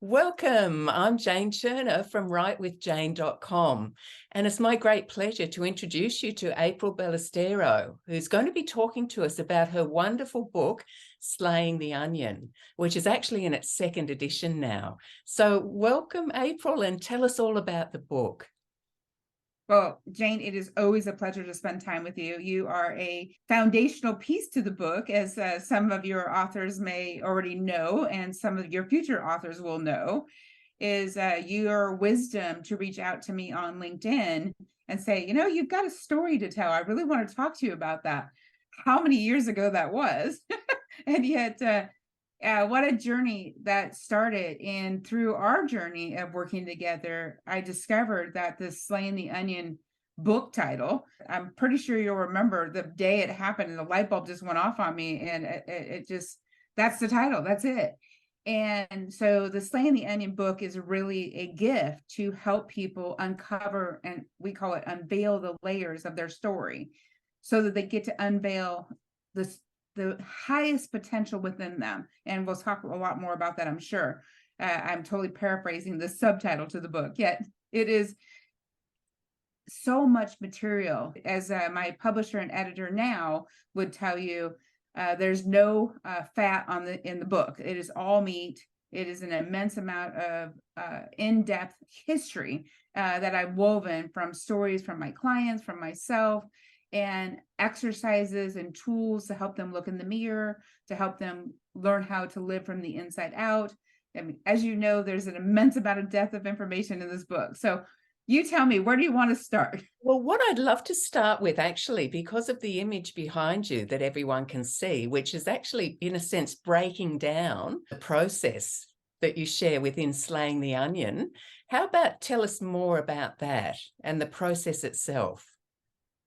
Welcome. I'm Jane Cherner from writewithjane.com, and it's my great pleasure to introduce you to April Ballestero, who's going to be talking to us about her wonderful book, Slaying the Onion, which is actually in its second edition now. So welcome, April, and tell us all about the book. Well, Jane, it is always a pleasure to spend time with you. You are a foundational piece to the book, as some of your authors may already know, and some of your future authors will know, is your wisdom to reach out to me on LinkedIn and say, you've got a story to tell. I really want to talk to you about that. How many years ago that was. And yet, what a journey that started. And through our journey of working together, I discovered that this Slaying the Onion book title, I'm pretty sure you'll remember the day it happened and the light bulb just went off on me. And it just, that's the title, that's it. And so the Slaying the Onion book is really a gift to help people uncover, and we call it unveil, the layers of their story so that they get to unveil the highest potential within them. And we'll talk a lot more about that, I'm sure. I'm totally paraphrasing the subtitle to the book, yet it is so much material. As my publisher and editor now would tell you, there's no fat in the book. It is all meat. It is an immense amount of in-depth history that I've woven from stories from my clients, from myself, and exercises and tools to help them look in the mirror, to help them learn how to live from the inside out. I mean, as you know, there's an immense amount of depth of information in this book. So you tell me, where do you want to start? Well, what I'd love to start with, actually, because of the image behind you that everyone can see, which is actually, in a sense, breaking down the process that you share within Slaying the Onion. How about tell us more about that and the process itself?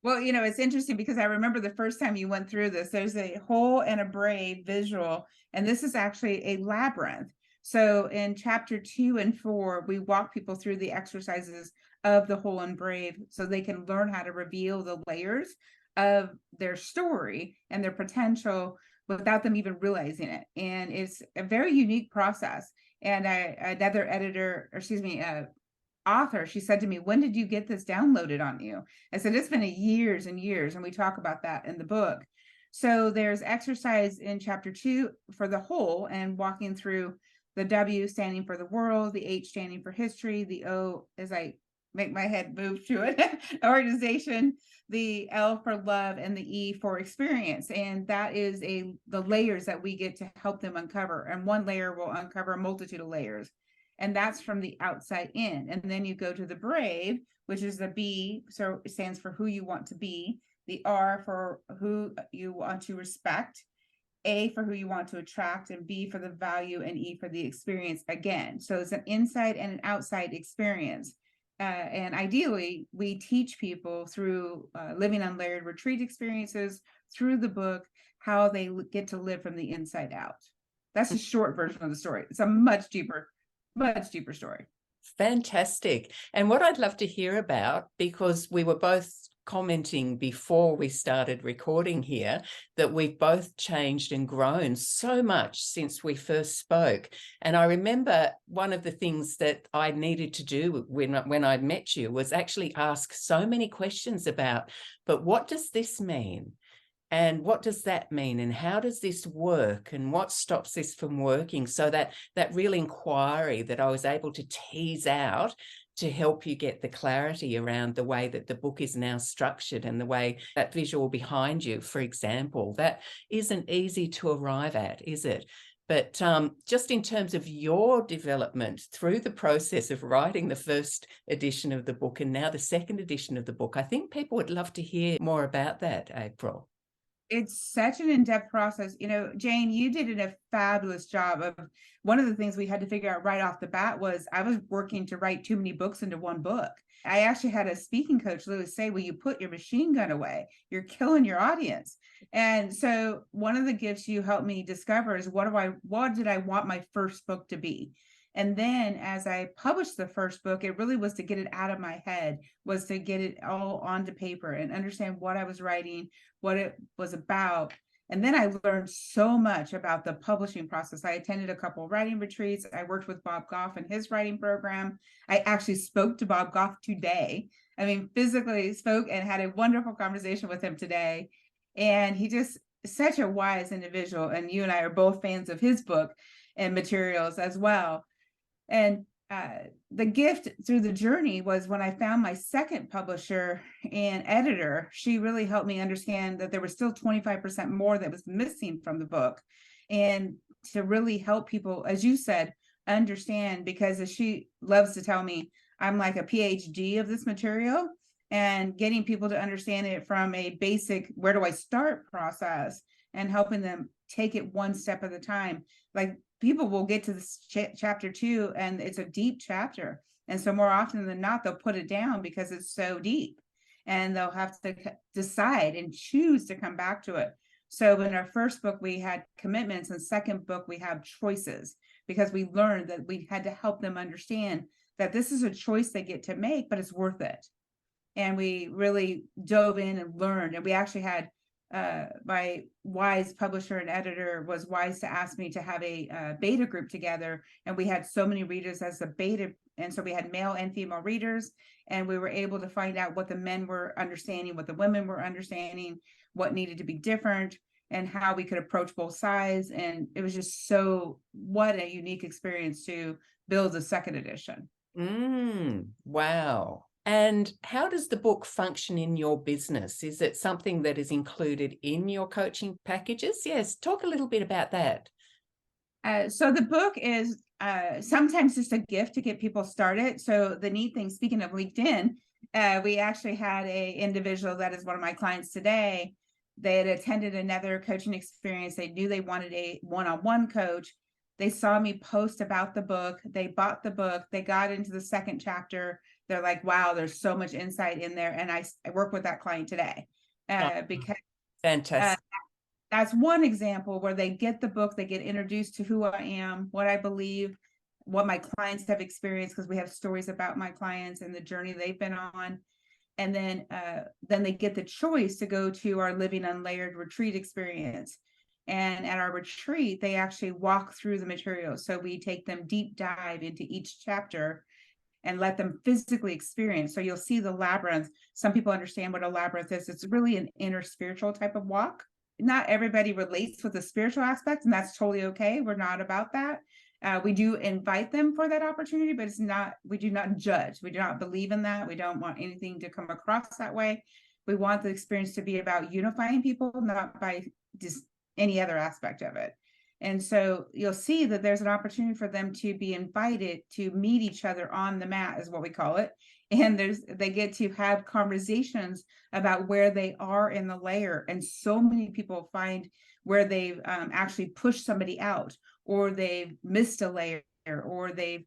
Well, it's interesting because I remember the first time you went through this, there's a hole and a brave visual, and this is actually a labyrinth. So in chapter 2 and 4, we walk people through the exercises of the hole and brave so they can learn how to reveal the layers of their story and their potential without them even realizing it. And it's a very unique process. And another author, she said to me, when did you get this downloaded on you? I said, it's been years and years, and we talk about that in the book. So there's exercise in chapter 2 for the whole, and walking through the W standing for the world, the H standing for history, the O, as I make my head move to it, organization, the L for love, and the E for experience. And that is the layers that we get to help them uncover. And one layer will uncover a multitude of layers. And that's from the outside in. And then you go to the brave, which is the B, so it stands for who you want to be, the R for who you want to respect, A for who you want to attract, and B for the value, and E for the experience again. So it's an inside and an outside experience. And ideally, we teach people through living unlayered retreat experiences, through the book, how they get to live from the inside out. That's a short version of the story. It's a much deeper story. Fantastic. And what I'd love to hear about, because we were both commenting before we started recording here, that we've both changed and grown so much since we first spoke. And I remember one of the things that I needed to do when I met you was actually ask so many questions about, but what does this mean? And what does that mean? And how does this work? And what stops this from working? So that real inquiry that I was able to tease out to help you get the clarity around the way that the book is now structured and the way that visual behind you, for example, that isn't easy to arrive at, is it? But just in terms of your development through the process of writing the first edition of the book and now the second edition of the book, I think people would love to hear more about that, April. It's such an in-depth process. Jane, you did a fabulous job of one of the things we had to figure out right off the bat was I was working to write too many books into one book. I actually had a speaking coach literally say, well, you put your machine gun away, you're killing your audience. And so one of the gifts you helped me discover is what did I want my first book to be? And then as I published the first book, it really was to get it out of my head, was to get it all onto paper and understand what I was writing, what it was about. And then I learned so much about the publishing process. I attended a couple of writing retreats. I worked with Bob Goff and his writing program. I actually spoke to Bob Goff today. I mean, physically spoke and had a wonderful conversation with him today. And he just such a wise individual. And you and I are both fans of his book and materials as well. And the gift through the journey was when I found my second publisher and editor. She really helped me understand that there was still 25% more that was missing from the book, and to really help people, as you said, understand, because as she loves to tell me, I'm like a PhD of this material, and getting people to understand it from a basic where do I start process and helping them take it one step at a time. Like, people will get to this chapter 2 and it's a deep chapter. And so more often than not, they'll put it down because it's so deep, and they'll have to decide and choose to come back to it. So in our first book, we had commitments, and second book, we have choices, because we learned that we had to help them understand that this is a choice they get to make, but it's worth it. And we really dove in and learned, and we actually had my wise publisher and editor was wise to ask me to have a beta group together, and we had so many readers as a beta, and so we had male and female readers, and we were able to find out what the men were understanding, what the women were understanding, what needed to be different, and how we could approach both sides. And it was just what a unique experience to build a second edition. Wow. And how does the book function in your business? Is it something that is included in your coaching packages? Yes, talk a little bit about that. So the book is sometimes just a gift to get people started. So the neat thing, speaking of LinkedIn, we actually had a individual that is one of my clients today. They had attended another coaching experience. They knew they wanted a one-on-one coach. They saw me post about the book. They bought the book. They got into the second chapter. They're like, wow, there's so much insight in there. And I work with that client today because fantastic. That's one example where they get the book, they get introduced to who I am, what I believe, what my clients have experienced, because we have stories about my clients and the journey they've been on. And then they get the choice to go to our Living Unlayered retreat experience. And at our retreat, they actually walk through the material. So we take them deep dive into each chapter and let them physically experience. So you'll see the labyrinth. Some people understand what a labyrinth is. It's really an inner spiritual type of walk. Not everybody relates with the spiritual aspect, and that's totally okay. We're not about that. We do invite them for that opportunity, but we do not judge. We do not believe in that. We don't want anything to come across that way. We want the experience to be about unifying people, not by just any other aspect of it. And so you'll see that there's an opportunity for them to be invited to meet each other on the mat, is what we call it. And they get to have conversations about where they are in the layer. And so many people find where they've actually pushed somebody out, or they've missed a layer, or they've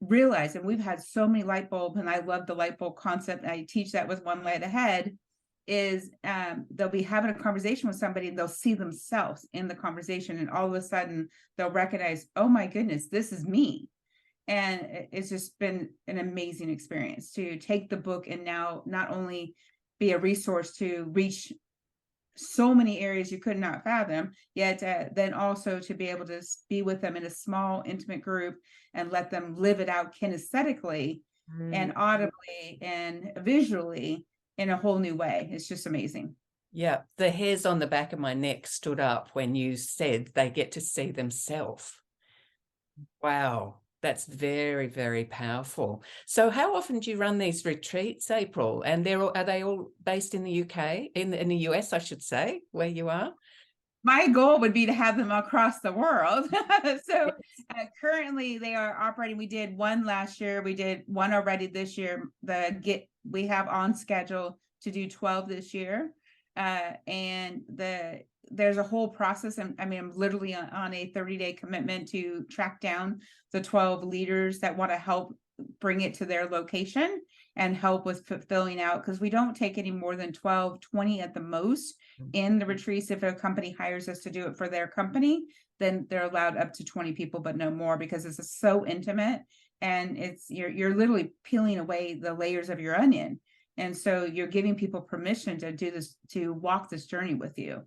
realized, and we've had so many light bulbs, and I love the light bulb concept. I teach that with One Light Ahead, is they'll be having a conversation with somebody and they'll see themselves in the conversation, and all of a sudden they'll recognize, oh my goodness, this is me. And it's just been an amazing experience to take the book and now not only be a resource to reach so many areas you could not fathom, yet then also to be able to be with them in a small, intimate group and let them live it out kinesthetically and audibly and visually in a whole new way. It's just amazing. Yeah, the hairs on the back of my neck stood up when you said they get to see themselves. Wow, that's very, very powerful. So how often do you run these retreats, April? And are they all based in the UK, in the US, I should say, where you are? My goal would be to have them across the world. So currently they are operating. We did one last year. We did one already this year. We have on schedule to do 12 this year. And there's a whole process. And I mean, I'm literally on a 30-day commitment to track down the 12 leaders that want to help bring it to their location and help with filling out, because we don't take any more than 12, 20 at the most in the retreats. If a company hires us to do it for their company, then they're allowed up to 20 people, but no more, because it's so intimate, and you're literally peeling away the layers of your onion. And so you're giving people permission to do this, to walk this journey with you.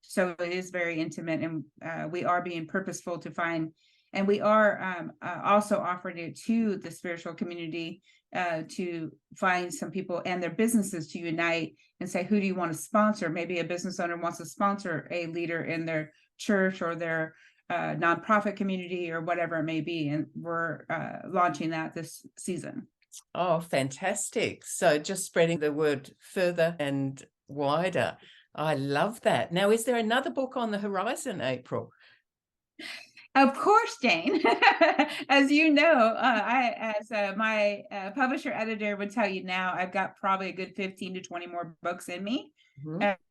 So it is very intimate, and we are being purposeful to find, and we are also offering it to the spiritual community to find some people and their businesses to unite and say, who do you want to sponsor? Maybe a business owner wants to sponsor a leader in their church or their nonprofit community or whatever it may be. And we're launching that this season. Oh, fantastic. So just spreading the word further and wider. I love that. Now, is there another book on the horizon, April? Of course, Jane. As you know, my publisher editor would tell you now, I've got probably a good 15 to 20 more books in me.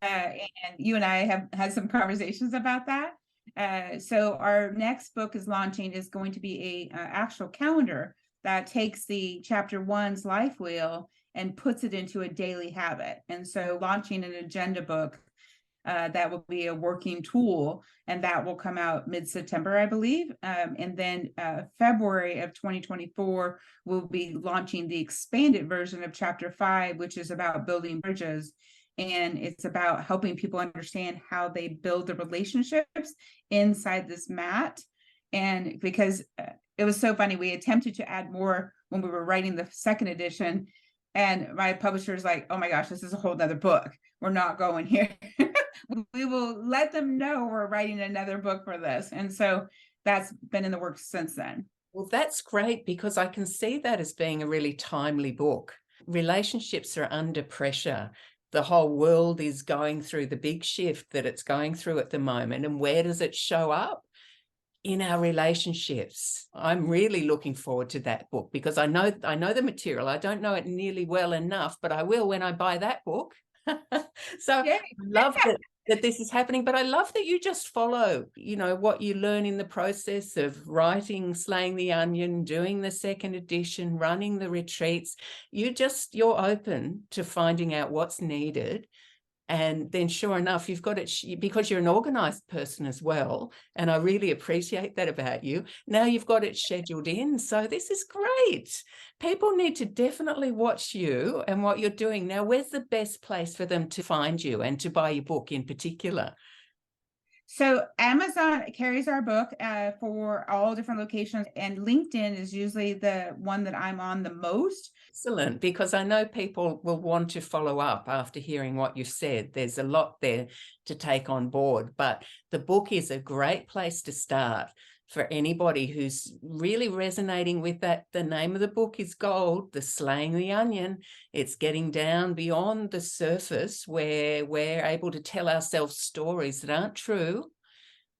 And you and I have had some conversations about that. So our next book is going to be a actual calendar that takes the chapter 1's life wheel and puts it into a daily habit. And so launching an agenda book that will be a working tool, and that will come out mid-September, I believe. And then February of 2024, we'll be launching the expanded version of chapter 5, which is about building bridges. And it's about helping people understand how they build the relationships inside this mat. And because it was so funny, we attempted to add more when we were writing the second edition. And my publisher is like, oh my gosh, this is a whole nother book. We're not going here. We will let them know we're writing another book for this. And so that's been in the works since then. Well, that's great, because I can see that as being a really timely book. Relationships are under pressure. The whole world is going through the big shift that it's going through at the moment. And where does it show up? In our relationships. I'm really looking forward to that book, because I know the material. I don't know it nearly well enough, but I will when I buy that book. So I love that this is happening, but I love that you just follow, what you learn in the process of writing Slaying the Onion, doing the second edition, running the retreats. You're open to finding out what's needed. And then sure enough, you've got it, because you're an organized person as well. And I really appreciate that about you. Now you've got it scheduled in. So this is great. People need to definitely watch you and what you're doing. Now, where's the best place for them to find you and to buy your book in particular? So Amazon carries our book for all different locations, and LinkedIn is usually the one that I'm on the most. Excellent, because I know people will want to follow up after hearing what you've said. There's a lot there to take on board, but the book is a great place to start for anybody who's really resonating with that. The name of the book is Gold, The Slaying the Onion. It's getting down beyond the surface, where we're able to tell ourselves stories that aren't true,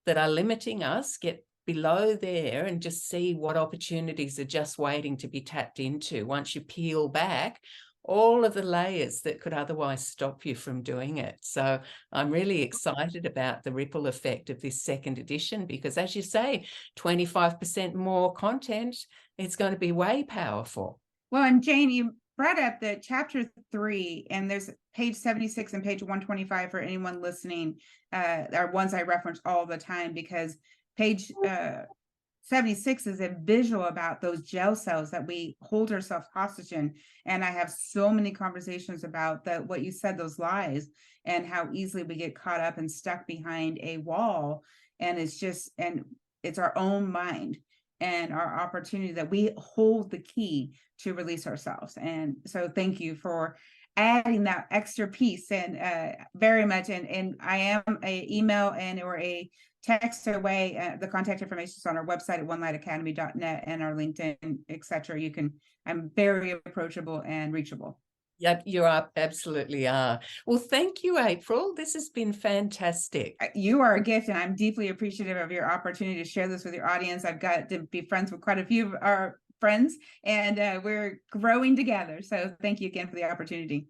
that are limiting us, get below there and just see what opportunities are just waiting to be tapped into once you peel back all of the layers that could otherwise stop you from doing it. So I'm really excited about the ripple effect of this second edition, because as you say, 25% more content, it's going to be way powerful. Well, and Jane, you brought up the chapter 3, and there's page 76 and page 125 for anyone listening, are ones I reference all the time, because page 76 is a visual about those gel cells that we hold ourselves hostage in. And I have so many conversations about what you said, those lies, and how easily we get caught up and stuck behind a wall. And it's our own mind and our opportunity that we hold the key to release ourselves. And so thank you for adding that extra piece, and very much. And I am a email or a text away. The contact information is on our website at onelightacademy.net and our LinkedIn, etc. I'm very approachable and reachable. Yep, you absolutely are. Well, thank you, April. This has been fantastic. You are a gift, and I'm deeply appreciative of your opportunity to share this with your audience. I've got to be friends with quite a few of our friends, and we're growing together. So thank you again for the opportunity.